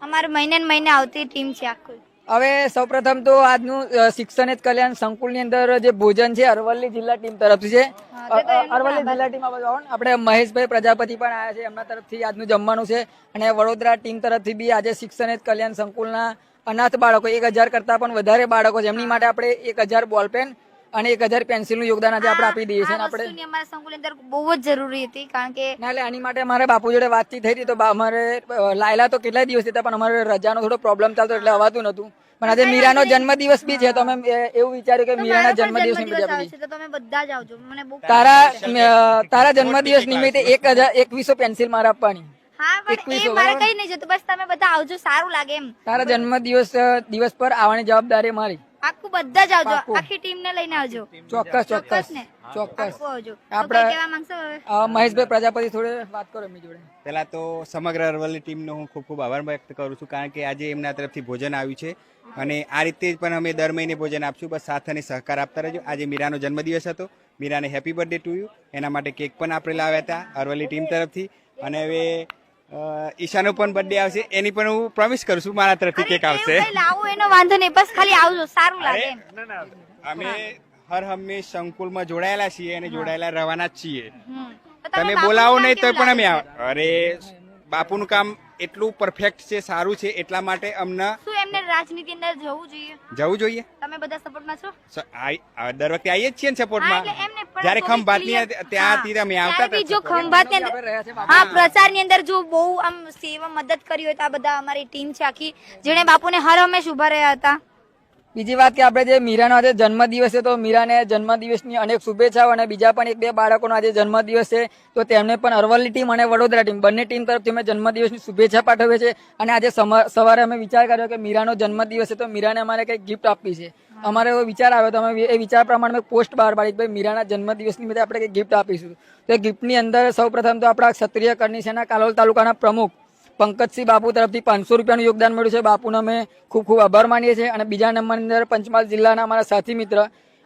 અમારે મહિને ને મહિને આવતી ટીમ છે આખું. હવે સૌપ્રથમ તો આજનું શિક્ષણ જ કલ્યાણ સંકુલની અંદર જે ભોજન છે અરવલ્લી જિલ્લા ટીમ તરફથી છે. અરવલ્લી જિલ્લા ટીમ આપણે મહેશભાઈ પ્રજાપતિ પણ આવ્યા છે, એમના તરફથી આજનું જમવાનું છે. અને વડોદરા ટીમ તરફથી બી આજે શિક્ષણ જ કલ્યાણ સંકુલના અનાથ બાળકો 1000 કરતા પણ વધારે બાળકો છે, એમની માટે આપણે 1000 બોલપેન અને 1000 પેન્સિલનું યોગદાન આજે આપણે આપી દઈએ છીએ. આપણે અમારા સંકુલ અંદર બહુ જ જરૂરી હતી, કારણ કે ના એટલે આની માટે અમારે બાપુ જોડે વાતચીત થઈ હતી, તો અમારે લાયલા તો કેટલાય દિવસ હતા, પણ અમારે રજાનો થોડો પ્રોબ્લેમ ચાલતો એટલે અવાતું નતું. પણ આજે મીરાનો જન્મદિવસ બી છે, તો અમે એવું વિચાર્યું કે મીરાના જન્મદિવસની મજા આપી. તો તમે બધા જ આવજો, મને બહુ તારા જન્મદિવસ નિમિત્તે 2100 પેન્સિલ મારે આપવાની. હા, પણ એ મારે કઈ નહીં જતું, બસ તમે બધા આવજો, સારું લાગે એમ. તારા જન્મદિવસ પર આવવાની જવાબદારી મારી. આખું બધા જ આવજો, આખી ટીમ ને લઈને આવજો. ચોક્કસ ચોક્કસ ને ચોક્કસ આવજો. આપણે કેવા માંગશો હવે? મહેશભાઈ પ્રજાપતિ થોડે વાત કરો એમની જોડે. પહેલા તો સમગ્ર અરવલ્લી ટીમનો હું ખૂબ ખૂબ આભાર વ્યક્ત કરું છું, કારણ કે આજે એમના તરફથી ભોજન આવ્યું છે અને આ રીતે જ પણ અમે દર મહિને ભોજન આપશું. બસ સાથ અને સહકાર આપતા રહેજો. આજે મીરાનો જન્મદિવસ હતો, મીરાને હેપી બર્થડે ટુ યુ. એના માટે કેક પણ આપણે લાવ્યા હતા અરવલ્લી ટીમ તરફથી. અને હવે ઈશાનો પણ બર્થડે આવશે, એની પણ હું પ્રોમિસ કરું છું મારા તરફથી કેક આવશે. લાવું એનો વાંધો નહીં, બસ ખાલી આવજો, સારું લાગે એમ. અમે હર હંમેશ સંકુલમાં જોડાયેલા છીએ અને જોડાયેલા રહેવાના જ છીએ. તો તમે બાપુનું બોલાવો કામ નહીં તો કેવું પણ અમે લાગે છે? અરે બાપુનું કામ એટલું પરફેક્ટ છે, સારું છે, એટલા માટે અમને શું એમને રાજનીતિ અંદર જવું જોઈએ? જવું જોઈએ. તમે બધા સપોર્ટમાં છો? દર વખતે આવીએ જ છીએ ને હા, સપોર્ટમાં. એટલે એમને પણ જયારે તો ખંભાતની clear- ત્યાંથી અમે આવતા ત્યારે બી જો હતા. ખંભાતની અંદર હા પ્રચારની અંદર જો બહુ આમ સેવા મદદ કરી હોય તો આ બધા અમારી ટીમ છે આખી, જેણે બાપુને હર હંમેશ ઉભા રહ્યા હતા. બીજી વાત કે આપણે જે મીરાનો આજે જન્મદિવસ છે, તો મીરાને જન્મદિવસની અનેક શુભેચ્છાઓ. અને બીજા પણ 1-2 બાળકોનો આજે જન્મદિવસ છે, તો તેમને પણ અરવલ્લી ટીમ અને વડોદરા ટીમ બંને ટીમ તરફથી અમે જન્મદિવસની શુભેચ્છા પાઠવીએ છીએ. અને આજે સવારે અમે વિચાર કર્યો કે મીરાનો જન્મદિવસ છે, તો મીરાને અમારે કંઈક ગિફ્ટ આપવી છે. અમારે એવો વિચાર આવ્યો, તો અમે એ વિચાર પ્રમાણે પોસ્ટ બહાર પાડી ભાઈ મીરાના જન્મદિવસ નિમિત્તે આપણે કંઈક ગિફ્ટ આપીશું. તો એ ગિફ્ટની અંદર સૌપ્રથમ તો આપણા ક્ષત્રિય કરણી સેના કાલોલ તાલુકાના પ્રમુખ પંકજસિંહ બાપુ તરફથી 500 રૂપિયાનું યોગદાન મળ્યું છે. બાપુનો અમે ખૂબ ખૂબ આભાર માનીએ છીએ. અને બીજા નંબરની અંદર પંચમહાલ જિલ્લાના અમારા સાથી મિત્ર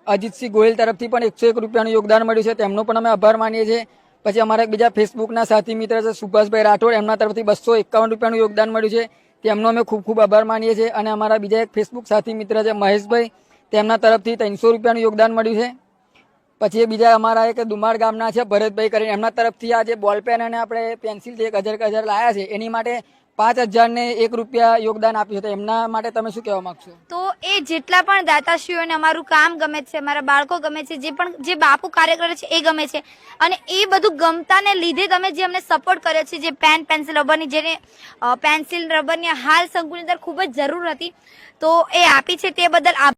અજીતસિંહ ગોહિલ તરફથી પણ 101 રૂપિયાનું યોગદાન મળ્યું છે, તેમનો પણ અમે આભાર માનીએ છીએ. પછી અમારા બીજા ફેસબુકના સાથી મિત્ર છે સુભાષભાઈ રાઠોડ, એમના તરફથી 251 રૂપિયાનું યોગદાન મળ્યું છે, તેમનો અમે ખૂબ ખૂબ આભાર માનીએ છીએ. અને અમારા બીજા એક ફેસબુક સાથી મિત્ર છે મહેશભાઈ, તેમના તરફથી 300 રૂપિયાનું યોગદાન મળ્યું છે. પછી બીજા અમારા એક દુમાળ ગામના છે ભરતભાઈ કરીને, એમના તરફથી આ જે બોલપેન અને આપણે પેન્સિલ જે 1000 લાયા છે, એની માટે 5001 રૂપિયા યોગદાન આપ્યું છે. તો એમના માટે તમે શું કહેવા માંગશો? તો એ જેટલા પણ દાતાશ્રીઓને અમારું કામ ગમે છે, અમારા બાળકો ગમે છે, જે બાપુ કાર્ય કરે છે એ ગમે છે, અને એ બધું ગમતાને લીધે તમે જે અમને સપોર્ટ કર્યો છે, જે પેન પેન્સિલ રબરની, જેને પેન્સિલ રબરની હાલ સંકુલની અંદર ખૂબ જ જરૂર હતી, તો એ આપી છે, તે બદલ